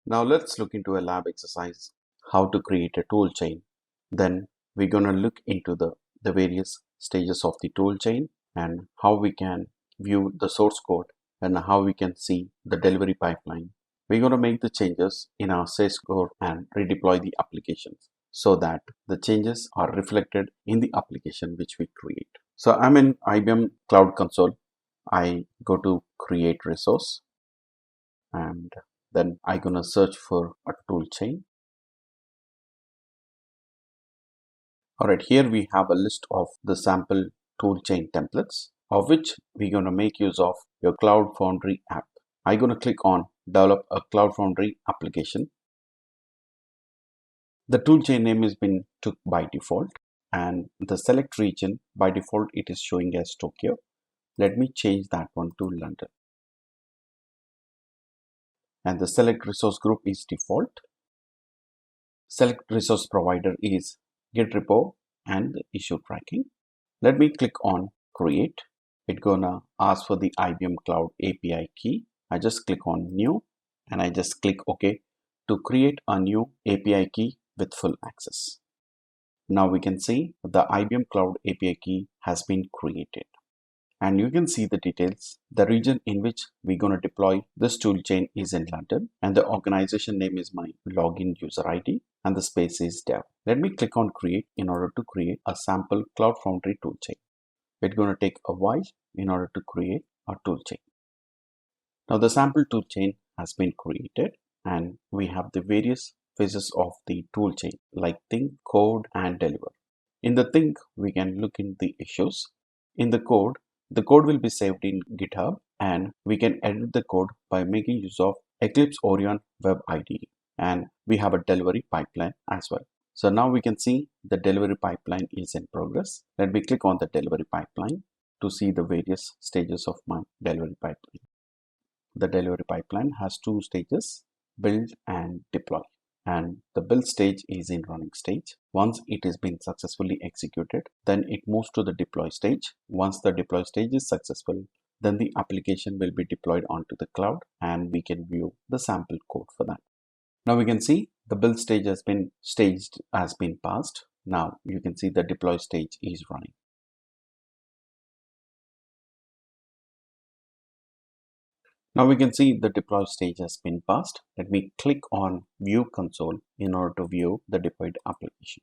Now let's look into a lab exercise, how to create a tool chain. Then we're going to look into the various stages of the tool chain and how we can view the source code and how we can see the delivery pipeline. We're going to make the changes in our source code and redeploy the applications so that the changes are reflected in the application which we create. So I'm in IBM Cloud Console. I go to create resource and then I'm gonna search for a tool chain. Alright, here we have a list of the sample tool chain templates of which we're gonna make use of your Cloud Foundry app. I'm gonna click on develop a Cloud Foundry application. The tool chain name has been took by default and the select region by default it is showing as Tokyo. Let me change that one to London. And the select resource group is default. Select resource provider is Git repo and the issue tracking. Let me click on create. It's gonna ask for the IBM Cloud API key. I just click on new and I just click OK to create a new API key with full access. Now we can see the IBM Cloud API key has been created. And you can see the details. The region in which we're going to deploy this tool chain is in London and the organization name is my login user ID and the space is dev. Let me click on create in order to create a sample Cloud Foundry tool chain. It's going to take a while in order to create a tool chain. Now the sample tool chain has been created and we have the various phases of the tool chain like think, code and deliver. In the think, we can look in the issues. In the code will be saved in GitHub and we can edit the code by making use of Eclipse Orion Web IDE, and we have a delivery pipeline as well. So now we can see the delivery pipeline is in progress. Let me click on the delivery pipeline to see the various stages of my delivery pipeline. The delivery pipeline has two stages, build and deploy. And the build stage is in running stage. Once it has been successfully executed, then it moves to the deploy stage. Once the deploy stage is successful, then the application will be deployed onto the cloud and we can view the sample code for that. Now we can see the build stage has been passed. Now you can see the deploy stage is running. Now we can see the deploy stage has been passed. Let me click on view console in order to view the deployed application.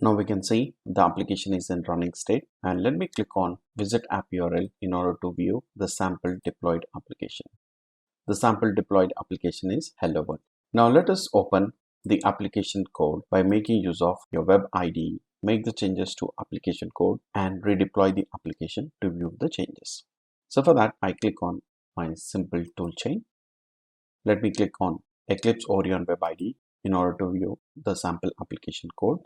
Now we can see the application is in running state and let me click on visit app URL in order to view the sample deployed application. The sample deployed application is Hello World. Now let us open the application code by making use of your web IDE, make the changes to application code and redeploy the application to view the changes. So for that, I click on my simple toolchain. Let me click on Eclipse Orion Web IDE in order to view the sample application code.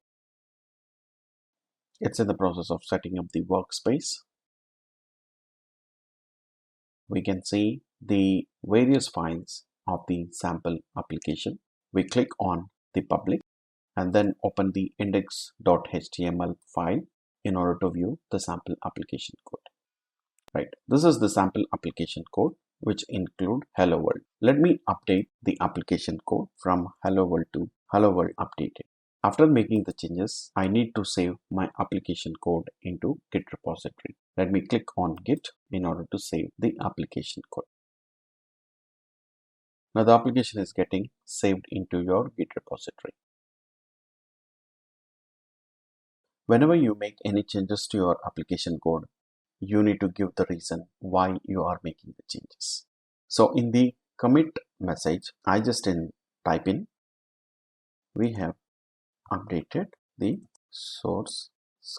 It's in the process of setting up the workspace. We can see the various files of the sample application. We click on the public and then open the index.html file in order to view the sample application code. Right, this is the sample application code which include Hello World. Let me update the application code from Hello World to Hello World updated. After making the changes, I need to save my application code into Git repository. Let me click on Git in order to save the application code. Now the application is getting saved into your Git repository. Whenever you make any changes to your application code, you need to give the reason why you are making the changes. So in the commit message, I just type in, we have updated the source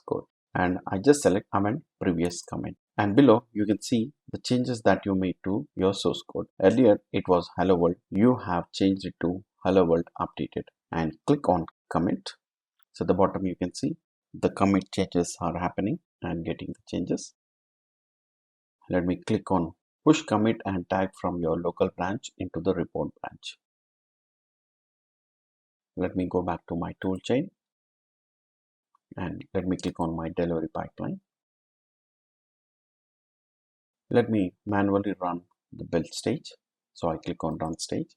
code and I just select amend previous comment, and below you can see the changes that you made to your source code. Earlier it was Hello World, you have changed it to Hello World updated and click on commit. So at the bottom you can see the commit changes are happening and getting the changes. Let me click on push commit and tag from your local branch into the report branch. Let me go back to my tool chain and let me click on my delivery pipeline. Let me manually run the build stage. So I click on run stage.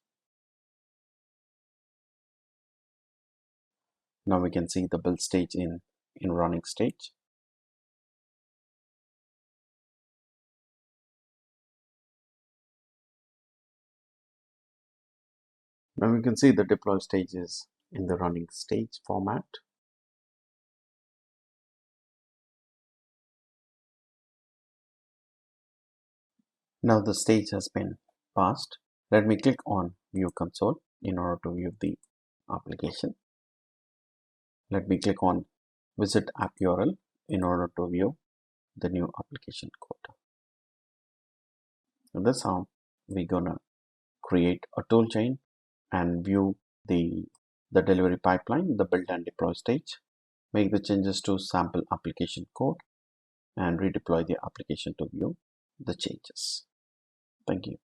Now we can see the build stage in running stage. Now we can see the deploy stages in the running stage format. Now the stage has been passed. Let me click on view console in order to view the application. Let me click on visit app URL in order to view the new application code. So that's how we're gonna create a toolchain and view the delivery pipeline, the build and deploy stage, make the changes to sample application code, and redeploy the application to view the changes. Thank you.